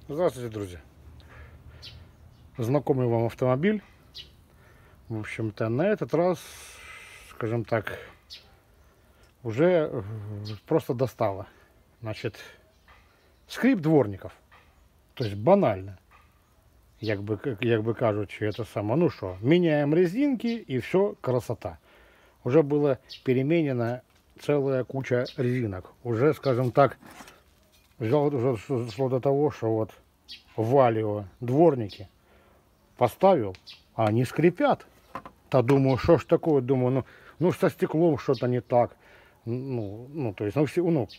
Здравствуйте, друзья. Знакомый вам автомобиль. В общем-то, на этот раз, скажем так, уже просто достало. Значит, скрип дворников. То есть банально. Як би кажучи, это самое. Ну что, меняем резинки и все, красота. Уже было переменена целая куча резинок. Уже, скажем так, уже шло до того, что вот Валио дворники поставил, а они скрипят. Да думаю, что ж такое, думаю, ну со стеклом что-то не так. То есть,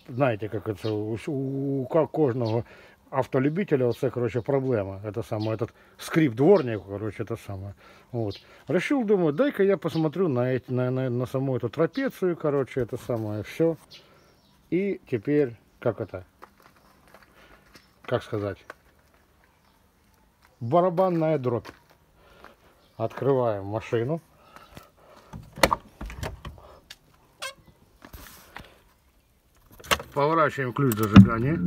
знаете, как это, у кожного автолюбителя, це, короче, проблема. Это самое, этот скрип дворник, короче, это самое. Вот. Решил, думаю, дай-ка я посмотрю на саму эту трапецию, короче, это самое, все. И теперь, как сказать, барабанная дробь. Открываем машину. Поворачиваем ключ зажигания.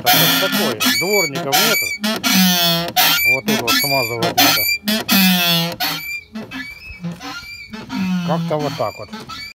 Так что такое? Дворников нету. Вот тут вот смазывать надо. Как-то вот так вот.